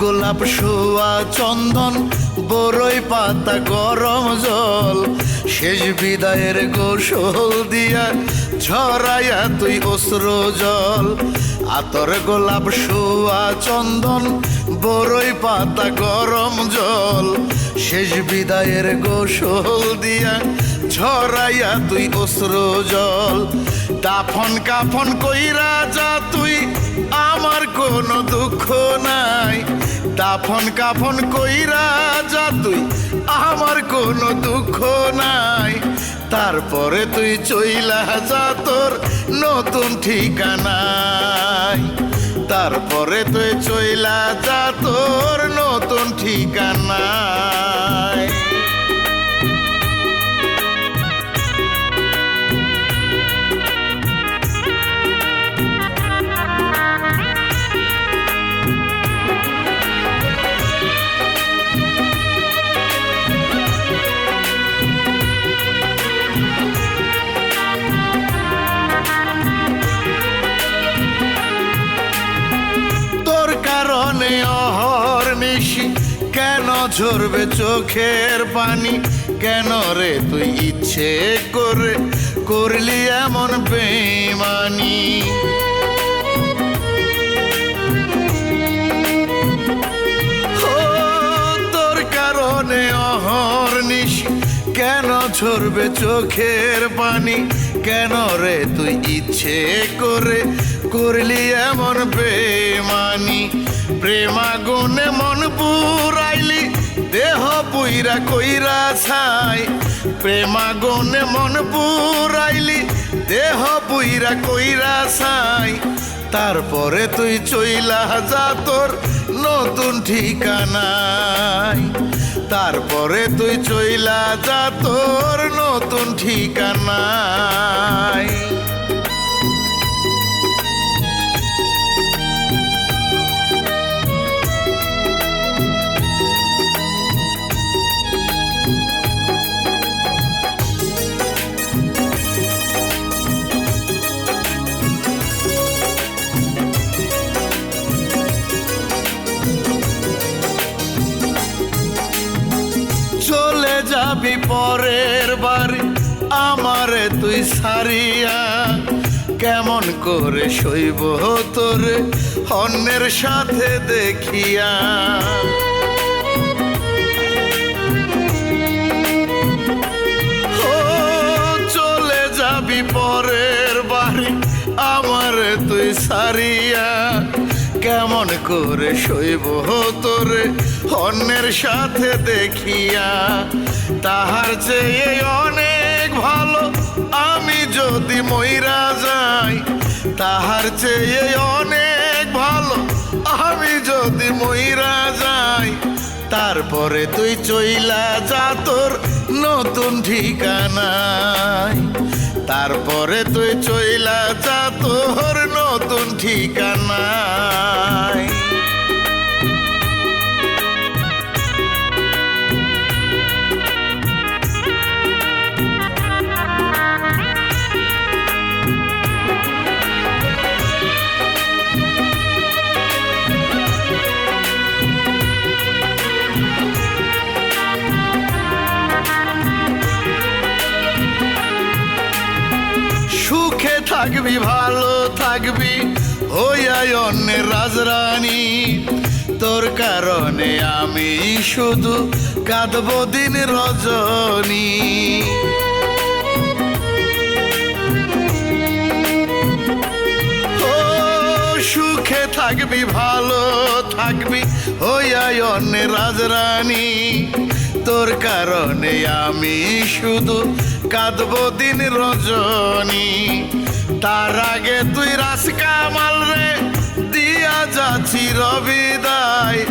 গোলাপ শোয়া চন্দন বরই পাতা গরম জল শেষ বিদায়ের গোসল দিয়া ঝরাইয়া তুই অশ্র জল আতর গোলাপ শোয়া চন্দন বরই পাতা গরম জল শেষ বিদায়ের গোসল দিয়া ঝরাইয়া তুই অশ্র জল দাফন কাফন কইরা যা তুই আমার কোনো দুঃখ নাই দাফন কাফন কইরা যা তুই আমার কোনো দুঃখ নাই তারপরে তুই চইলা যা তোর নতুন ঠিকানায় তারপরে তুই চইলা যা তোর নতুন ঠিকানায় অহর্নিশি কেন ঝরবে চোখের পানি কেন রে তুই ইচ্ছে করে করলি এমন বেঈমানি তোর কারণে অহর্নিশি কেন ঝরবে চোখের পানি কেন রে তুই ইচ্ছে করে করলি এমন বেঈমানি প্রেমাগুনে মন পুরাইলি দেহ পুইরা কইরা ছাই প্রেমাগুনে মন পুরাইলি দেহ পুইরা কইরা ছাই তারপরে তুই চইলা যা তোর নতুন ঠিকানায় তারপরে তুই চইলা যা তোর নতুন ঠিকানায় চলে যাবি পরের বাড়ি আমারে তুই সারিয়া কেমন করে সইব তোরে অন্যের সাথে দেখিয়া ও চলে যাবি পরের বাড়ি আমারে তুই সারিয়া কেমন করে সইব তোরে অন্যের সাথে দেখিয়া তাহার চেয়ে অনেক ভালো আমি যদি মইরা যাই তাহার চেয়ে অনেক ভালো আমি যদি মইরা যাই তারপরে তুই চইলা যা তোর নতুন ঠিকানায় তারপরে তুই চইলা যা তোর নতুন ঠিকানায় সুখে থাকবি ভালো থাকবি হইয়া অন্যের রাজরানী তোর কারণে আমি শুধু কাঁদব দিন রজনী ও সুখে থাকবি ভালো থাকবি হইয়া অন্যের রাজরানী তোর কারণে আমি শুধু কাঁদব দিন রজনী তার আগে তুই রাসকামাল রে দিয়া যাচ্ছি রবিদায়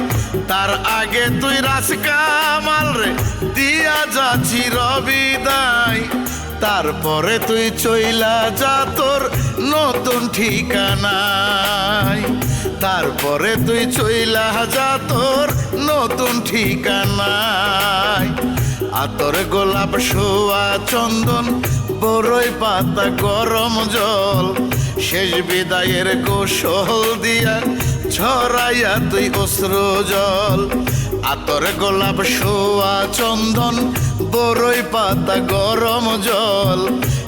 তার আগে তুই রাসকামাল রে দিয়া যাচ্ছি রবিদায় তারপরে তুই চইলা যা তোর নতুন ঠিকানায় তারপরে তুই চইলা যা তোর নতুন ঠিকানায় আতর গোলাপ শোয়া চন্দন বরই পাতা গরম জল শেষ বিদায়ের গোসল দিয়া ছড়াইয়া তুই অশ্রু জল আতর গোলাপ শোয়া চন্দন বরই পাতা গরম জল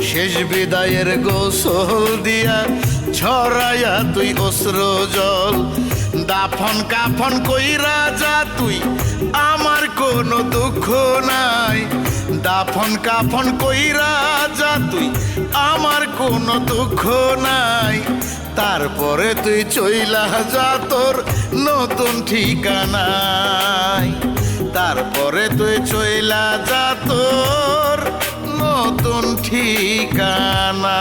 শেষ বিদায়ের গোসল দিয়া ছড়াইয়া তুই অশ্রু জল দাফন কাফন কইরা যা তুই আমার কোনো দুঃখ নাই দাফন কাফন কইরা যা তুই আমার কোনো দুঃখ নাই তারপরে তুই চইলা যা তোর নতুন ঠিকানায় তারপরে তুই চইলা যা তোর নতুন ঠিকানা